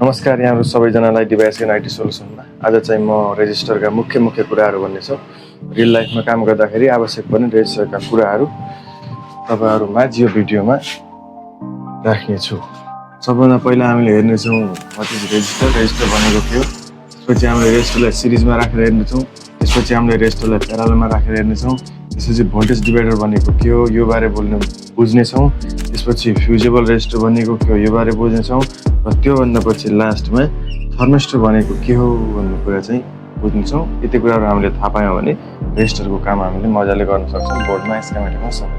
नमस्कार यहाँहरु सबैजनालाई device and IT सोलुसनमा आज चाहिँ म रेजिस्टरका मुख्य कुराहरु भन्नेछु। रियल लाइफमा काम गर्दाखेरि आवश्यक पर्ने रेजिस्टरका कुराहरु तपाईहरुमा यो भिडियोमा राख्नेछु। सबभन्दा पहिला हामीले हेर्नेछौँ व्हाट इज रेजिस्टर। रेजिस्टर भनेको के हो, त्यसपछि हामीले रेजिस्टरलाई सिरिजमा राखेर हेर्नेछौँ, त्यसपछि हामीले रेजिस्टरलाई प्यारललमा राखेर हेर्नेछौँ, त्यसपछि भोल्टेज डिभाइडर भनेको के हो यो बारे बुझ्नेछौँ, त्यसपछि फ्युजेबल रेजिस्टर भनेको के हो यो बारे बुझ्नेछौँ र त्योभन्दा पछि लास्टमा थर्मिस्टर भनेको के हो भन्ने कुरा चाहिँ बुझ्नेछौँ। यति कुराहरु हामीले थाहा पायौं भने रेजिस्टरको काम हामीले मजाले गर्न सक्छौँ बोर्डमा स्किमेटिकमा सबै।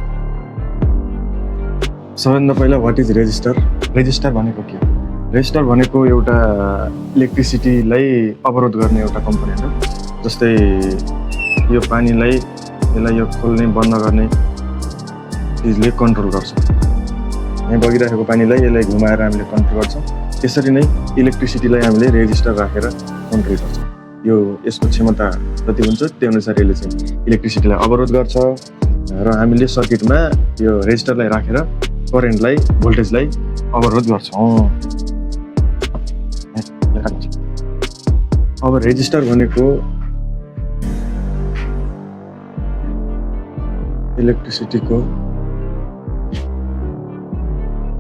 सबैभन्दा पहिला व्हाट इज रेजिस्टर। रेजिस्टर भनेको के हो? रेजिस्टर भनेको एउटा इलेक्ट्रिसिटीलाई अवरोध गर्ने एउटा कम्पोनेन्ट हो। जस्तै यो पानीलाई यसलाई यो खोल्ने बन्द गर्ने चिजले कन्ट्रोल गर्छ। यहाँ बगिरहेको पानीलाई यसलाई घुमाएर हामीले कन्ट्रोल गर्छौँ। त्यसरी नै इलेक्ट्रिसिटीलाई हामीले रेजिस्टर राखेर कन्ट्रोल गर्छौँ। यो यसको क्षमता जति हुन्छ त्यो अनुसार यसले चाहिँ इलेक्ट्रिसिटीलाई अवरोध गर्छ र हामीले सर्किटमा यो रेजिस्टरलाई राखेर करेन्टलाई भोल्टेजलाई अवरोध गर्छौँ। अब रेजिस्टर भनेको इलेक्ट्रिसिटीको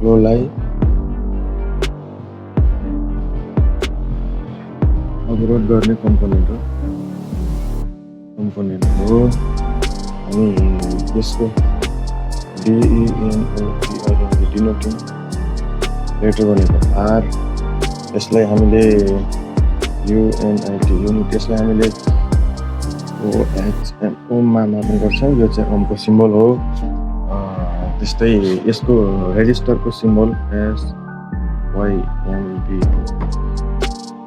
फ्लोलाई अवरोध गर्ने कम्पोनेन्ट हो। अनि यसको डिनोटिङ लेटर भनेको आर, यसलाई हामीले युएनआईटी युनिट, यसलाई हामीले ओएचएम ओममा मापन गर्छौँ। यो चाहिँ ओमको सिम्बल हो। त्यस्तै यसको रेजिस्टरको सिम्बल एसवाईएमबी हो।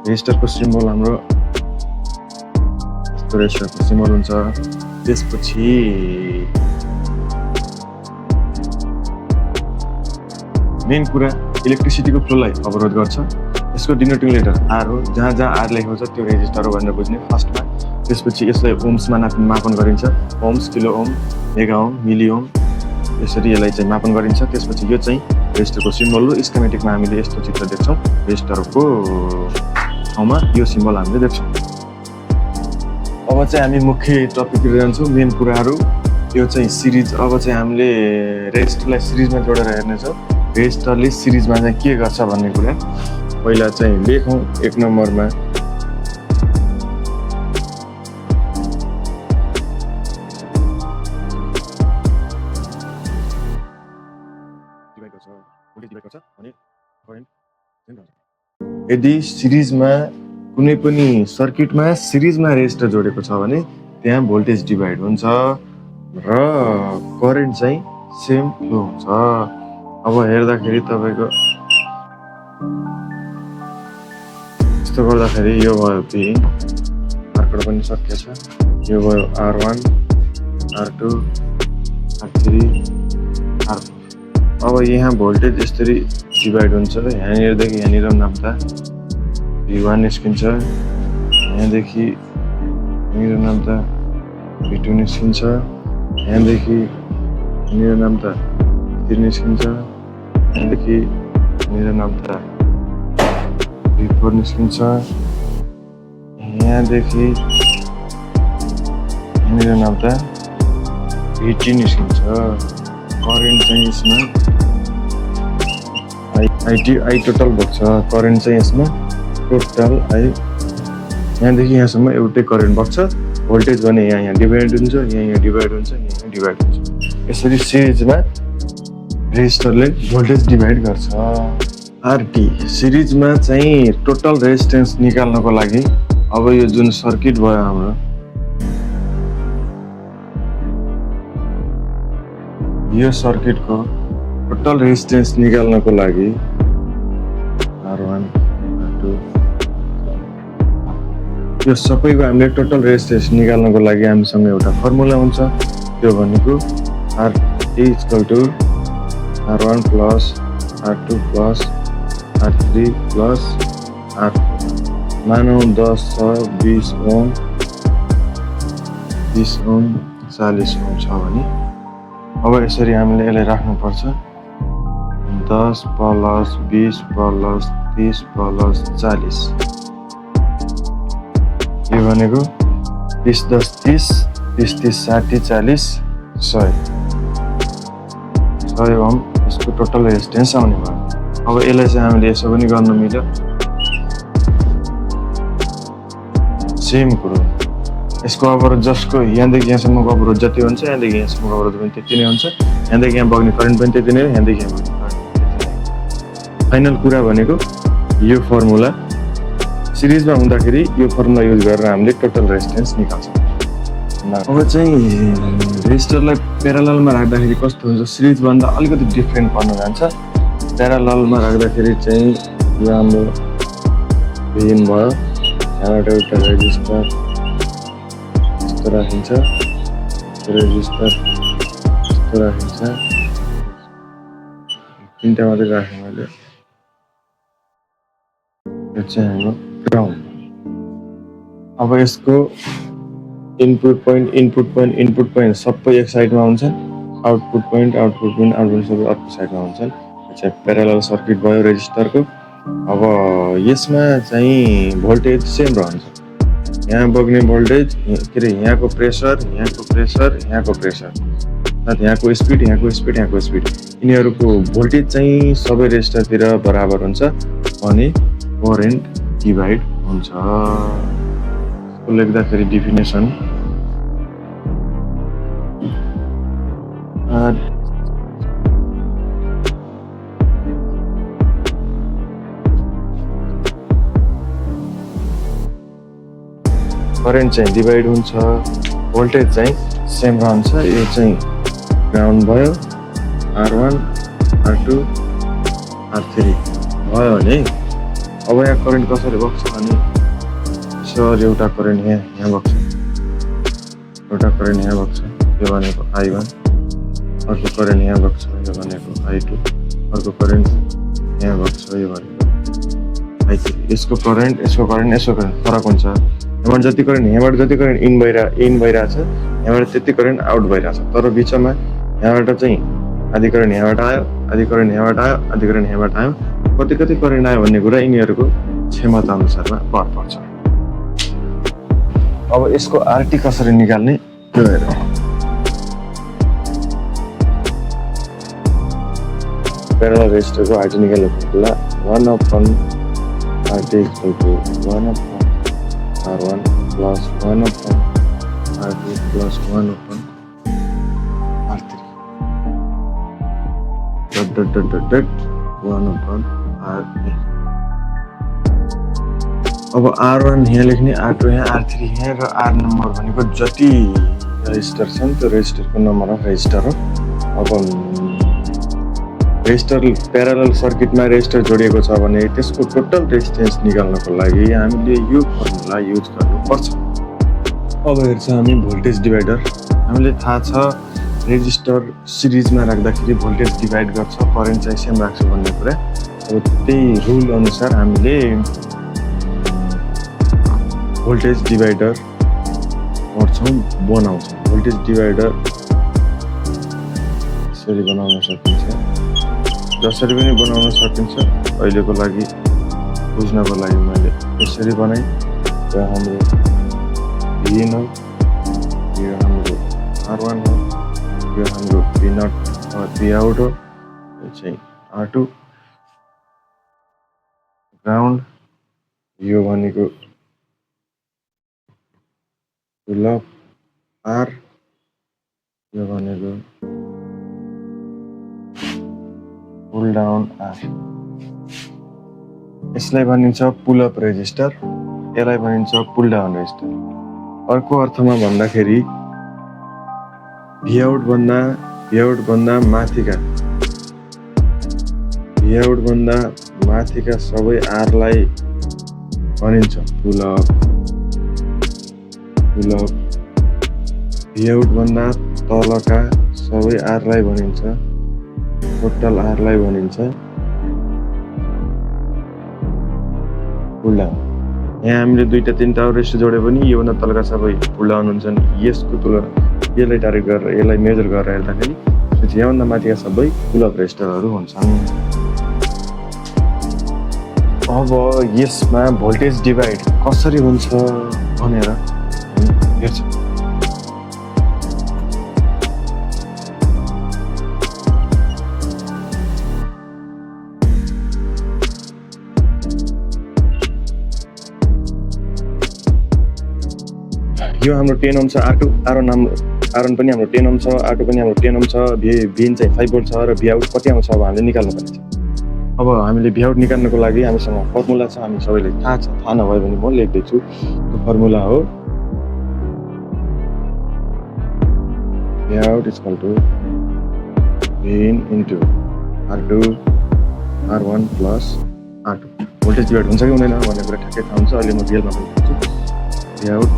रेजिस्टरको सिम्बल हाम्रो यस्तो रेजिस्टरको सिम्बल हुन्छ। त्यसपछि मेन कुरा इलेक्ट्रिसिटीको फ्लोलाई अवरोध गर्छ। यसको डिनोटिङ लेटर आर हो। जहाँ आर लेखेको छ त्यो रेजिस्टर हो भनेर बुझ्ने फर्स्टमा। त्यसपछि यसलाई ओम्समा मापन गरिन्छ। Ohms, kilo ohm, mega ohm, milli ohm, यसरी यसलाई चाहिँ मापन गरिन्छ। त्यसपछि यो चाहिँ रेजिस्टरको सिम्बल हो। स्किमेटिकमा हामीले यस्तो चित्र देख्छौँ। रेजिस्टरको ठाउँमा यो सिम्बल हामीले देख्छौँ। अब चाहिँ हामी मुख्य टपिकतिर जान्छौँ। मेन कुराहरु यो चाहिँ सिरिज। अब चाहिँ हामीले रेजिस्टरलाई सिरिजमा जोडेर हेर्नेछौँ। रेजिस्टरले सिरिजमा चाहिँ के गर्छ भन्ने कुरा पहिला चाहिँ लेखौँ। 1 नम्बरमा यदि सिरिजमा कुनै पनि सर्किटमा सिरिजमा रेजिस्टर जोडेको छ भने त्यहाँ भोल्टेज डिभाइड हुन्छ र करेन्ट चाहिँ सेम फ्लो हुन्छ। अब हेर्दाखेरि तपाईको यस्तो गर्दाखेरि यो भयो पी, आर्कड पनि सकिएको छ। यो भयो R1, R2, R3, R4। अब यहाँ भोल्टेज यसरी डिभाइड हुन्छ। यहाँनिरदेखि यहाँनिर नाप्दा V1 निस्किन्छ, यहाँदेखि यहाँनिर नाप्दा V2 निस्किन्छ, यहाँदेखि यहाँनिर नाप्दा V3 निस्किन्छ, यहाँदेखि यहाँनिर नाप्दा V4 निस्किन्छ, यहाँदेखि यहाँनिर नाप्दा V3 निस्किन्छ। करेन्ट चाहिँ यसमा आई टोटल बग्छ। करेन्ट चाहिँ यसमा टोटल आई, यहाँदेखि यहाँसम्म एउटै करेन्ट बग्छ। भोल्टेज भने यहाँ डिभाइड हुन्छ, यहाँ डिभाइड हुन्छ, यहाँ डिभाइड हुन्छ। यसरी सिरिजमा रेजिस्टरले भोल्टेज डिभाइड गर्छ। आरटी सिरिजमा चाहिँ टोटल रेजिस्टेन्स निकाल्नको लागि अब यो जुन सर्किट भयो हाम्रो, यो सर्किटको टोटल रेजिस्टेन्स निकाल्नको लागि R1, R2 यो सबैको हामीले टोटल रेजिस्टेन्स निकाल्नको लागि हामीसँग एउटा फर्मुला हुन्छ। त्यो भनेको RT = R1 + R2 + R3 + R4। मानौ 10 छ, 20 ओम, 20 ओम, 40 ओम छ भने अब यसरी हामीले यसलाई राख्नुपर्छ। 10 + 20 + 30 प्लस 40 यो भनेको 30 10 30 30 30 60 40 100 ओम यसको टोटल रेजिस्टेन्स आउने भयो। अब यसलाई चाहिँ हामीले यसो पनि गर्न मिल्यो, सेम कुरो यसको अवरोध जसको यहाँदेखि यहाँसम्मको अवरोध जति हुन्छ यहाँदेखि यहाँसम्मको अवरोध पनि त्यति नै हुन्छ, यहाँदेखि यहाँ बग्ने करेन्ट पनि त्यति नै हो, यहाँदेखि यहाँ बग्ने करेन्ट पनि त्यति नै। फाइनल कुरा भनेको यो फर्मुला सिरिजमा हुँदाखेरि यो फर्मुला युज गरेर हामीले टोटल रेजिस्टेन्स निकाल्छौँ। अब चाहिँ रेजिस्टरलाई प्याराललमा राख्दाखेरि कस्तो हुन्छ, सिरिजभन्दा अलिकति डिफ्रेन्ट पर्न जान्छ। प्याराललमा राख्दाखेरि चाहिँ यो हाम्रो भिन भयो, यहाँबाट एउटा रेजिस्टर यस्तो राखिन्छ, रेजिस्टर यस्तो राखिन्छ, तिनवटा मात्रै राखेँ मैले। यो चाहिँ हाम्रो ग्राउन्ड। अब यसको इनपुट पोइन्ट सबै एक साइडमा हुन्छन्, आउटपुट पोइन्ट सबै अर्को साइडमा हुन्छन्। चाहिँ प्यारालल सर्किट भयो रेजिस्टरको। अब यसमा चाहिँ भोल्टेज सेम रहन्छ, यहाँ बग्ने भोल्टेज के अरे यहाँको प्रेसर यहाँको स्पिड यिनीहरूको भोल्टेज चाहिँ सबै रेजिस्टरतिर बराबर हुन्छ अनि करेन्ट डिभाइड हुन्छ। लेख्दाखेरि डिफिनेसन करेन्ट चाहिँ डिभाइड हुन्छ, भोल्टेज चाहिँ सेम रहन्छ। यो चाहिँ ग्राउन्ड भयो, R1 R2 R3 भयो भने अब यहाँ करेन्ट कसरी बग्छ भने सर एउटा करेन्ट यहाँ बग्छ, एउटा करेन्ट यहाँ बग्छ, यो भनेको I1, अर्को करेन्ट यहाँ बग्छ, यो भनेको I2, अर्को करेन्ट यहाँ बग्छ, यो भनेको I3। यसको करेन्ट फरक हुन्छ। यहाँबाट जति करेन्ट इन भइरहेछ, यहाँबाट त्यति करेन्ट आउट भइरहेछ, तर बिचमा यहाँबाट चाहिँ आधी करेन्ट यहाँबाट आयो, आधी करेन्ट यहाँबाट आयो, आधी करेन्ट यहाँबाट आयो, कति करेन्ट आयो भन्ने कुरा यिनीहरूको क्षमता अनुसारमा भर पर्छ। अब यसको आरटी कसरी निकाल्ने त्यो हेरौँ। प्यारालल रेजिस्टरको आरटी निकाल्ने formula 1/RT = 1/R1 + 1/R2 + 1/R3 1/RA। अब R1 यहाँ लेख्ने, R2 यहाँ, R3 यहाँ र R नम्बर भनेको जति रेजिस्टर छन् त्यो रेजिस्टरको नम्बर अफ रेजिस्टर हो। अब रेजिस्टर प्यारालल सर्किटमा रेजिस्टर जोडिएको छ भने त्यसको टोटल रेजिस्टेन्स निकाल्नको लागि हामीले यो फर्मुला युज गर्नुपर्छ। अब हेर्छौँ हामी भोल्टेज डिभाइडर। हामीले थाहा छ रेजिस्टर सिरिजमा राख्दाखेरि भोल्टेज डिभाइड गर्छ, करेन्ट चाहिँ सेम राख्छ भन्ने कुरा। अब त्यही रुल अनुसार हामीले भोल्टेज डिभाइडर बनाउँछौँ। भोल्टेज डिभाइडर यसरी बनाउन सकिन्छ, जसरी पनि बनाउन सकिन्छ। अहिलेको लागि बुझ्नको लागि मैले यसरी बनाएँ। यो हाम्रो भिन हो, यो हाम्रो R1 हो, यो हाम्रो V0 Vout हो, यो चाहिँ R2 ग्राउन्ड, यो भनेको पुल अप R, यो भनेको पुल डाउन R। यसलाई भनिन्छ पुल अप रेजिस्टर, यसलाई भनिन्छ पुल डाउन रेजिस्टर। अर्को अर्थमा भन्दाखेरि Vout भन्दा माथिका सबै R लाई भनिन्छ पुल अप। Vout भन्दा तलका सबै R लाई भनिन्छ, टोटल R लाई भनिन्छ पुल डाउन। यहाँ हामीले दुईटा तीनटा रेजिस्टर जोडे पनि योभन्दा तलका सबै पुल डाउन हुन्छन्। यसको तुलना यसलाई टार्गेट गरेर यसलाई मेजर गरेर हेर्दाखेरि यहाँभन्दा माथिका सबै पुल अप रेजिस्टरहरू हुन्छन्। अब यसमा भोल्टेज डिभाइड कसरी हुन्छ भनेर हेर्छौँ। यो हाम्रो 10 ओम छ, R2 R1 पनि हाम्रो 10 ओम छ, R2 पनि हाम्रो 10 ओम छ, भिन चाहिँ 5 भोल्ट छ र भी आउट कति आउँछ अब हामीले निकाल्नु पर्ने छ। अब हामीले भी आउट निकाल्नको लागि हामीसँग फर्मुला छ, हामी सबैलाई थाहा छ, थाहा नभए पनि म लेख्दैछु। त्यो फर्मुला हो भी आउट इक्वल टु भिन into R2 R1 plus R2। Voltage divide हुन्छ कि हुँदैन भन्ने कुरा ठ्याक्कै थाहा हुन्छ। अहिले म रियलमा पनि लेख्छु। भी आउट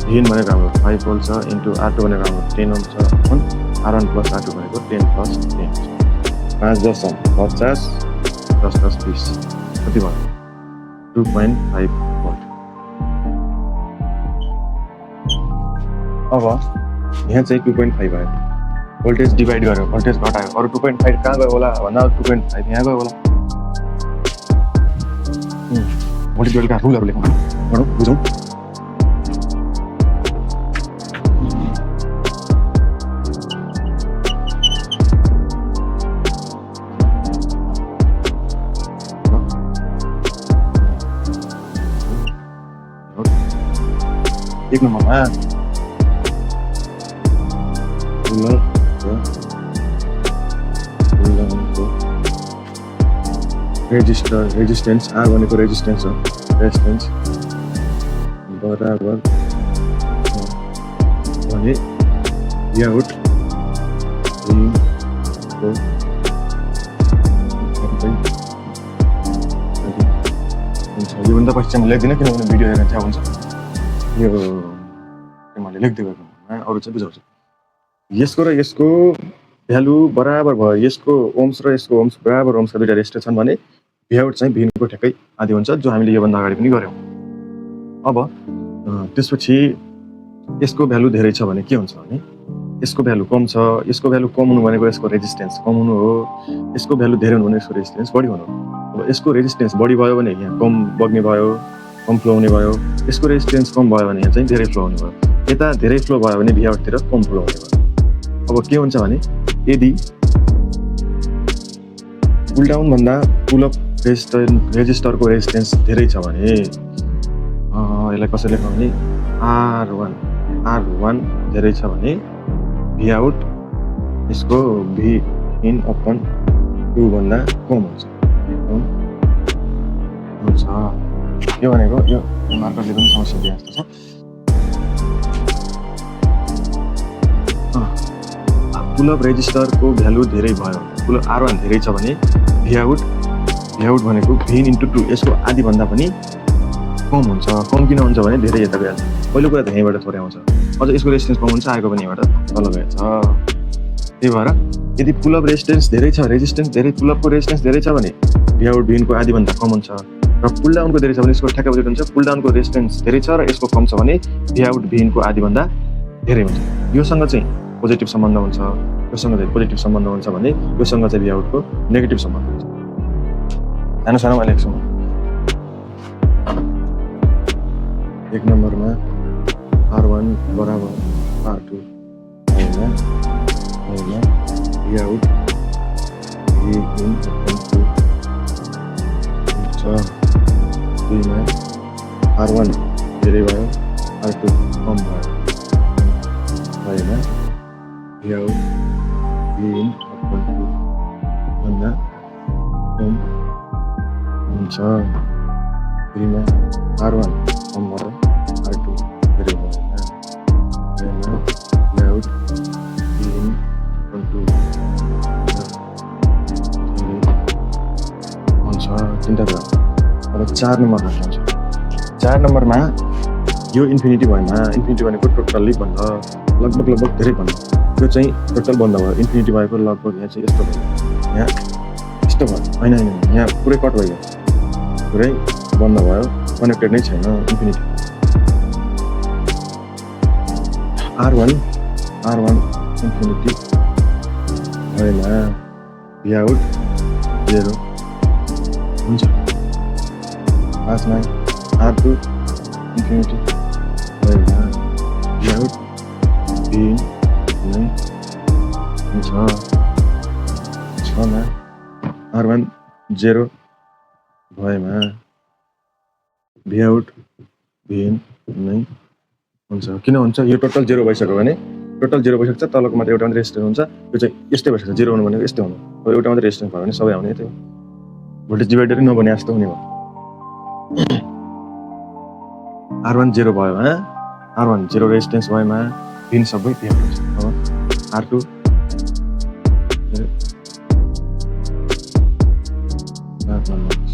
भिन भनेको हाम्रो 5 भोल्ट छ इन्टु R2 भनेको हाम्रो 10 ओम छ अपन R1 प्लस R2 भनेको 10 प्लस 10 छ। 5 10 50 10 10 20 कति भयो 2.5 भोल्ट। अब यहाँ चाहिँ 2.5 आयो, भोल्टेज डिभाइड गर्यो, भोल्टेज घटायो, अरू 2.5 कहाँ गयो होला भन्दा 2.5 यहाँ गयो होला। भोल्टेज डिभाइडका रुलहरू लेखौँ, बुझौँ। एक नम्बरमा रेजिस्टेन्स आर भनेको रेजिस्टेन्स हो, रेजिस्टेन्स बराबर भने भी आउट योभन्दा पछि चाहिँ म लेख्दिनँ किनभने भिडियो हेर्न थाहा हुन्छ। यो मैले लेख्दै गएको अरू चाहिँ बुझाउँछु। यसको र यसको भ्यालु बराबर भयो, यसको ओम्स र यसको ओम्स बराबर ओम्सका दुईटा रेजिस्टर छन् भने भी आउट चाहिँ भिनको ठ्याक्कै आदि हुन्छ, जो हामीले योभन्दा अगाडि पनि गऱ्यौँ। अब त्यसपछि यसको भ्यालु धेरै छ भने के हुन्छ भने यसको भ्यालु कम छ, यसको भ्यालु कम हुनु भनेको यसको रेजिस्टेन्स कम हुनु हो, यसको भ्यालु धेरै हुनु भनेको यसको रेजिस्टेन्स बढी हुनु हो। अब यसको रेजिस्टेन्स बढी भयो भने यहाँ कम बग्ने भयो, कम फ्लो हुने भयो, यसको रेजिस्टेन्स कम भयो भने यहाँ चाहिँ धेरै फ्लो हुने भयो, यता धेरै फ्लो भयो भने भी आउटतिर कम फ्लो हुने भयो। अब के हुन्छ भने यदि पुल डाउन भन्दा पुल अप रेजिस्टरको रेजिस्टेन्स धेरै छ भने यसलाई कसरी लेख्नु भने R1 धेरै छ भने भी आउट यसको भी इन अपन 2 भन्दा कम हुन्छ। यो भनेको यो मार्करले पनि समस्या दिए जस्तो छ। पुलअप रेजिस्टरको भ्यालु धेरै भयो, पुलअप R1 धेरै छ भने भी आउट भनेको भिन इन्टु 2 यसको आधी भन्दा पनि कम हुन्छ। कम किन हुन्छ भने धेरै यता गइहाल्छ, पहिलो कुरा त यहीँबाट थोरै आउँछ, अझ यसको रेजिस्टेन्स कम हुन्छ, आएको पनि यहाँबाट तल गएछ। त्यही भएर यदि पुलअप रेजिस्टेन्स धेरै छ, रेजिस्टेन्स धेरै पुलअपको रेजिस्टेन्स धेरै छ भने भी आउट भिनको आधी भन्दा कम हुन्छ, र पुल डाउनको धेरै छ भने यसको ठ्याक्कै अपोजिट हुन्छ। पुल डाउनको रेजिस्टेन्स धेरै छ र यसको कम छ भने भी आउट भिनको आधी भन्दा धेरै हुन्छ। योसँग चाहिँ पोजिटिभ सम्बन्ध हुन्छ, योसँग चाहिँ पोजिटिभ सम्बन्ध हुन्छ भने योसँग चाहिँ भी आउटको नेगेटिभ सम्बन्ध हुन्छ। सानो सानो मैले लेख्छु। एक नम्बरमा R1 बराबर R2 होइन भी आउट भी इन अपन 2 छ। दुईमा R1 धेरै भयो, R2 कम भयो, होइन भी आउट भी इन अपन 2 भन्दा कम हुन्छ। दुईमा R1 कम भयो, R2 धेरै भयो, होइन भी आउट भी इन अपन 2 हुन्छ। तिनवटा कुरा। अब 4 नम्बरमा के हुन्छ? 4 नम्बरमा यो इन्फिनिटी भएमा, इन्फिनिटी भनेको टोटल्ली बन्द, लगभग धेरै बन्द, यो चाहिँ टोटल बन्द भयो। इन्फिनिटी भएको लगभग यहाँ चाहिँ यस्तो भयो, यहाँ यस्तो भयो, होइन यहाँ पुरै कट भयो, पुरै बन्द भयो, कनेक्टेड नै छैन इन्फिनिटी। R1 इन्फिनिटी भएमा भी आउट 0 हुन्छ। लास्टमा R2 इन्फिनिटी भएमा भ्याउट भिन नै हुन्छ। 6मा R1 0 भएमा भ्याउट भिन नै हुन्छ। किन हुन्छ? यो टोटल 0 भइसक्यो भने टोटल 0 भइसक्छ, तलको मात्र एउटा मात्रै रेजिस्टेन्स हुन्छ। यो चाहिँ यस्तै भइसक्छ, 0 हुनु भनेको यस्तै हुनु। अब एउटा मात्रै रेजिस्टेन्स भयो भने सबै आउने त्यो भोल्टेज डिभाइडरै नबने जस्तो हुने भयो। R1 0 भएमा R1 0 रेजिस्टेन्स भएमा भिन सबै भ्याउट हुन्छ। अब R2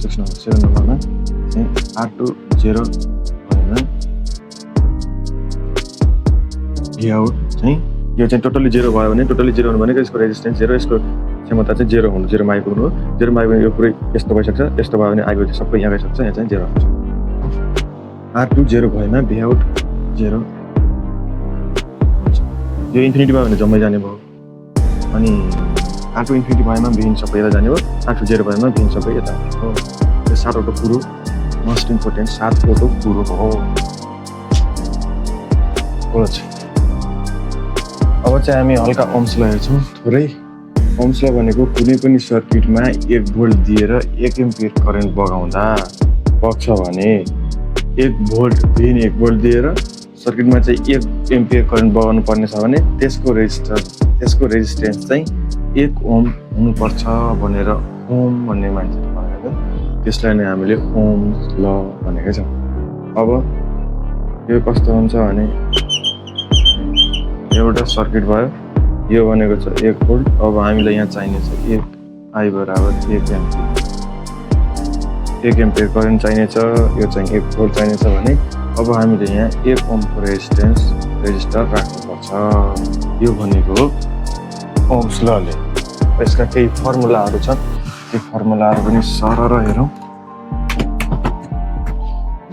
6 नम्बर 7 नम्बरमा चाहिँ R2 0 भएमा भ्याउट चाहिँ यो चाहिँ टोटली 0 भयो भने टोटली 0 हुनु भनेको यसको रेजिस्टेन्स 0, यसको क्षमता चाहिँ 0 हुनु, 0 मा आइपुग्नु हो। 0 मा आइपुग्नु यो पुरै यस्तो भइसक्छ, यस्तो भयो भने आइपुग्यो सबै यहाँ गइसक्छ, यहाँ चाहिँ 0 हुन्छ। R2 0 भएमा भ्याउट 0 हुन्छ। यो इन्फिनिटी भयो भने जम्मै जाने भयो। अनि R2 इन्फिनिटी भएमा भिन सबै यता जाने हो। R2 0 भएमा भिन सबै यता हो। यो 7वटो कुरो मोस्ट इम्पोर्टेन्ट 7वटो कुरो हो। अब चाहिँ हामी हल्का ओम्सलाई हेर्छौँ थोरै। ओम्सलाई भनेको कुनै पनि सर्किटमा 1 भोल्ट दिएर 1 एम्पियर करेन्ट बग्छ भने 1 भोल्ट भिन 1 भोल्ट दिएर सर्किटमा चाहिँ 1 एम्पियर करेन्ट बगाउनु पर्ने छ भने त्यसको रेजिस्टेन्स चाहिँ 1 ओम हुनुपर्छ भनेर ओम भन्ने मान्छेले भनेको छ। त्यसलाई नै हामीले ओम्स ल भनेकै छौँ। अब यो कस्तो हुन्छ भने एउटा सर्किट भयो, यो भनेको छ 1 भोल्ट। अब हामीलाई यहाँ चाहिने छ 1 I बराबर 1 एम्पियर। 1 एम्पियर करेन्ट चाहिने छ, यो चाहिँ 1 भोल्ट चाहिने छ भने अब हामीले यहाँ 1 ओमको रेजिस्टर राख्नुपर्छ। यो भनेको ओम्स लले। यसका केही फर्मुलाहरू छन्, ती फर्मुलाहरू पनि सरर हेरौँ।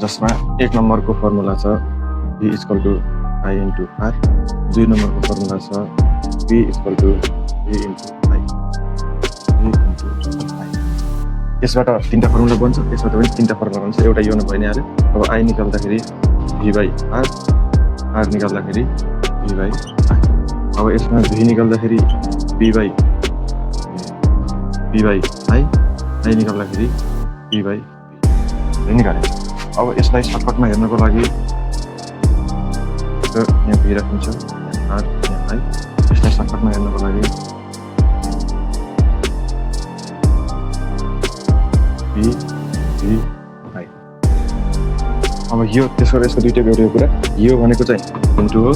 जसमा 1 नम्बरको फर्मुला छ V = I × R। 2 नम्बरको फर्मुला छ V = V × I। यसबाट 3टा फर्मुला बन्छ, यसबाट पनि 3टा फर्मुला बन्छ। एउटा यो भइहाल्यो। अब I निकाल्दाखेरि V/R, R निकाल्दाखेरि V/I। अब यसमा V निकाल्दाखेरि V/I, I निकाल्दाखेरि V/V निकालिन्छ। अब यसलाई सर्टकटमा हेर्नको लागि यहाँ V राखिन्छ, यहाँ R, यहाँ I। यसलाई सर्टकटमा हेर्नको लागि V/I। अब यो त्यसको दुईटै एउटा कुरा, यो भनेको चाहिँ इन्टु हो,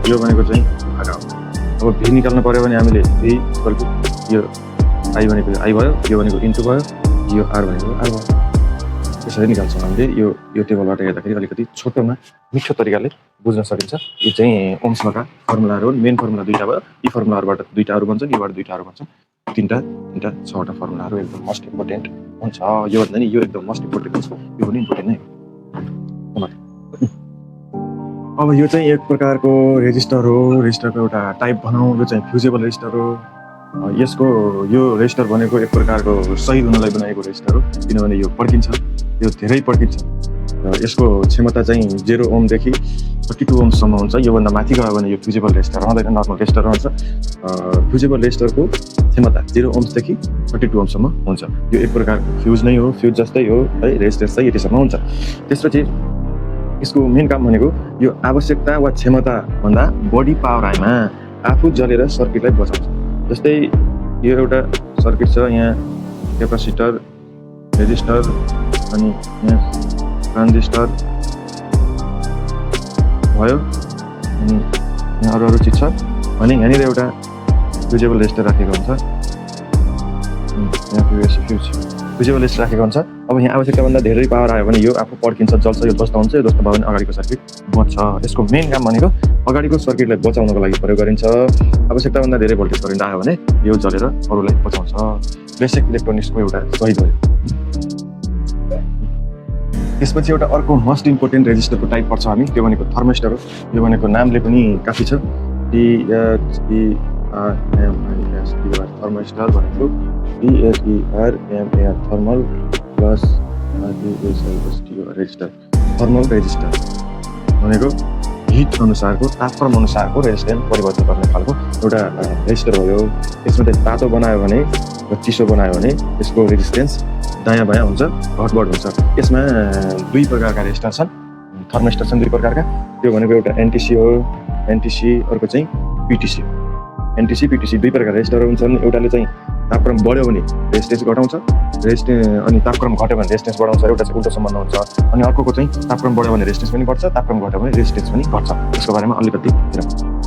यो भनेको चाहिँ भागा हो। अब V निकाल्नु पर्यो भने हामीले V = यो I भनेको I भयो, यो भनेको इन्टु भयो, यो R भनेको R भयो। त्यसरी निकाल्छौँ हामीले। यो टेबलबाट हेर्दाखेरि अलिकति छोटोमा मिठो तरिकाले बुझ्न सकिन्छ। यो चाहिँ ओम्स लका फर्मुलाहरू हो। मेन फर्मुला 2टा भयो, यी फर्मुलाहरूबाट 2टा अरू बन्छन्, योबाट 2टा अरू बन्छन्। 3टा 6वटा फर्मुलाहरू एकदम मोस्ट इम्पोर्टेन्ट हुन्छ। यो भन्दा नि यो एकदम मोस्ट इम्पोर्टेन्ट हुन्छ, यो पनि इम्पोर्टेन्ट नै हो। अब यो चाहिँ एक प्रकारको रेजिस्टर हो, रेजिस्टरको एउटा टाइप भनौँ। यो चाहिँ फ्युजेबल रेजिस्टर हो। यसको यो रेजिस्टर भनेको एक प्रकारको सही हुनलाई बनाएको रेजिस्टर हो, किनभने यो पड्किन्छ, यो धेरै पड्किन्छ। र यसको क्षमता चाहिँ 0 ओमदेखि 42 ओमसम्म हुन्छ। योभन्दा माथि गयो भने यो फ्युजेबल रेजिस्टर रहँदैन, नर्मल रेजिस्टर रहन्छ। फ्युजेबल रेजिस्टरको क्षमता 0 ओमसदेखि 42 ओमसम्म हुन्छ। यो एक प्रकारको फ्युज नै हो, फ्युज जस्तै हो है। रेजिस्टेन्स चाहिँ यतिसम्म हुन्छ। त्यसपछि यसको मेन काम भनेको यो आवश्यकता वा क्षमता भन्दा बढी पावर आएमा आफू जलेर सर्किटलाई बचाउँछ। जस्तै यो एउटा सर्किट छ, यहाँ क्यापासिटर, रेजिस्टर, अनि यहाँ ट्रान्जिस्टर भयो, अनि यहाँ अरू चिज छ भने यहाँनिर एउटा फ्युजेबल रेजिस्टर राखेको हुन्छ। यहाँ फ्युजेबल रेजिस्टर राखेको हुन्छ। अब यहाँ आवश्यकताभन्दा धेरै पावर आयो भने यो आफू पड्किन्छ, जल्छ, यो ध्वस्त हुन्छ। यो ध्वस्त भयो भने अगाडिको सर्किट बच्छ। यसको मेन काम भनेको अगाडिको सर्किटलाई बचाउनको लागि प्रयोग गरिन्छ। आवश्यकताभन्दा धेरै भोल्टेज करेन्ट आयो भने यो जलेर अरूलाई बचाउँछ। बेसिक इलेक्ट्रोनिक्सको एउटा सही भयो। त्यसपछि एउटा अर्को मोस्ट इम्पोर्टेन्ट रेजिस्टरको टाइप पर्छ हामी, त्यो भनेको थर्मिस्टर हो। यो भनेको नामले पनि काफी छ, THERMISTOR भनेको THERMAR thermal plus resistor thermal resistor भनेको हिट अनुसारको तापक्रम अनुसारको रेजिस्टेन्स परिवर्तन गर्ने खालको एउटा रेजिस्टर भयो। यसमा चाहिँ तातो बनायो भने र चिसो बनायो भने यसको रेजिस्टेन्स दायाँ बायाँ हुन्छ, घटबड हुन्छ। यसमा दुई प्रकारका रेजिस्टर छन्, थर्मिस्टर छन् दुई प्रकारका। त्यो भनेको एउटा एनटिसी हो, एनटिसी, अर्को चाहिँ पिटिसी हो। एनटिसी पिटिसी दुई प्रकारका रेजिस्टरहरू हुन्छन्। एउटाले चाहिँ तापक्रम बढ्यो भने रेजिस्टेन्स घटाउँछ, अनि तापक्रम घट्यो भने रेजिस्टेन्स बढाउँछ, एउटा चाहिँ उल्टो सम्बन्ध हुन्छ। अनि अर्कोको चाहिँ तापक्रम बढ्यो भने रेजिस्टेन्स पनि घट्छ, तापक्रम घट्यो भने रेजिस्टेन्स पनि घट्छ। त्यसको बारेमा अलिकति हेरौँ।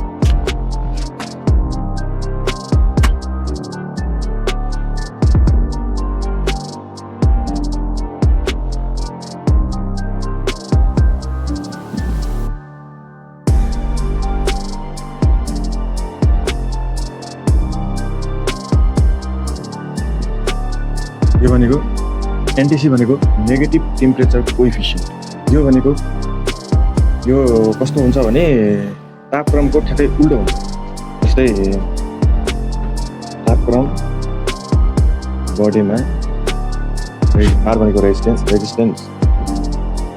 यो भनेको एनटिसी भनेको नेगेटिभ टेम्परेचर कोइफिसियन्ट। यो भनेको यो कस्तो हुन्छ भने तापक्रमको ठ्याक्कै उल्टो हुन्छ। जस्तै तापक्रम बढेमा आर भनेको रेजिस्टेन्स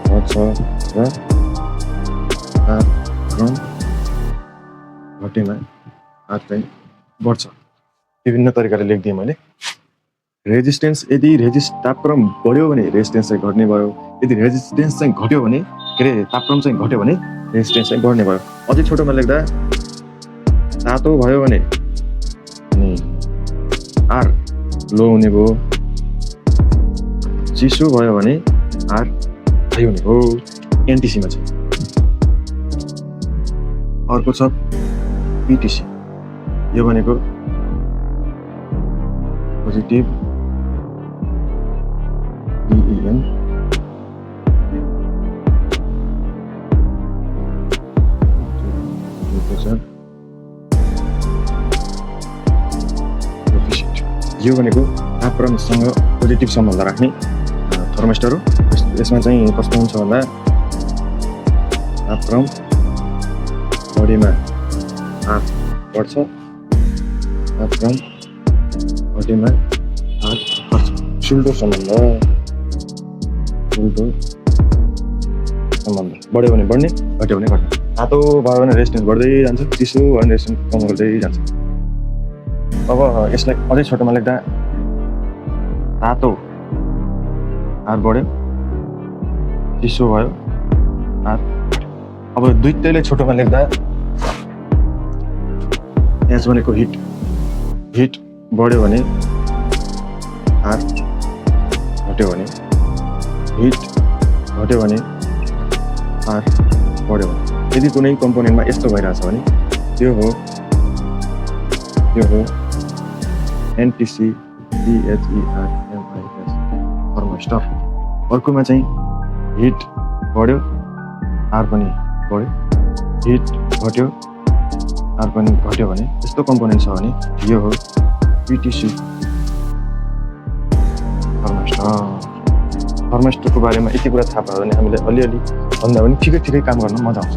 घट्छ र तापक्रम घटेमा आर चाहिँ बढ्छ। विभिन्न तरिकाले लेखिदिएँ मैले। रेजिस्टेन्स यदि तापक्रम बढ्यो भने रेजिस्टेन्स चाहिँ घट्ने भयो, यदि रेजिस्टेन्स चाहिँ घट्यो भने तापक्रम चाहिँ घट्यो भने रेजिस्टेन्स चाहिँ बढ्ने भयो। अझै छोटोमा लेख्दा तातो भयो भने अनि आर लो हुने भयो, चिसो भयो भने आर हाई हुने भयो एनटिसीमा चाहिँ। अर्को छ पिटिसी। यो भनेको पोजिटिभ EEN यो भनेको तापक्रमसँग पोजिटिभ सम्बन्ध राख्ने थर्मिस्टर हो। यसमा चाहिँ कस्तो हुन्छ भन्दा तापक्रम बढेमा आर बढ्छ, तापक्रम घटेमा आर घट्छ। उल्टो सम्बन्ध, उल्टो सम्बन्ध। बढ्यो भने बढ्ने, घट्यो भने घट्ने। तातो भयो भने रेजिस्टेन्स बढ्दै जान्छ, चिसो भयो भने रेजिस्टेन्स कम गर्दै जान्छ। अब यसलाई अझै छोटोमा लेख्दा तातो आर बढ्यो, चिसो भयो आर। अब दुईटैलाई छोटोमा लेख्दा एच भनेको हिट बढ्यो भने आर घट्यो भने, हिट घट्यो भने आर बढ्यो भने। यदि कुनै कम्पोनेन्टमा यस्तो भइरहेछ भने त्यो हो एनटिसी THERMIS थर्मिस्टर। अर्कोमा चाहिँ हिट बढ्यो आर पनि बढ्यो, हिट घट्यो आर पनि घट्यो भने यस्तो कम्पोनेन्ट छ भने यो हो पिटिसी थर्मिस्टरको बारेमा यति कुरा थाहा पायो भने हामीले अलिअलि भन्दा पनि ठिकै काम गर्न मजा आउँछ।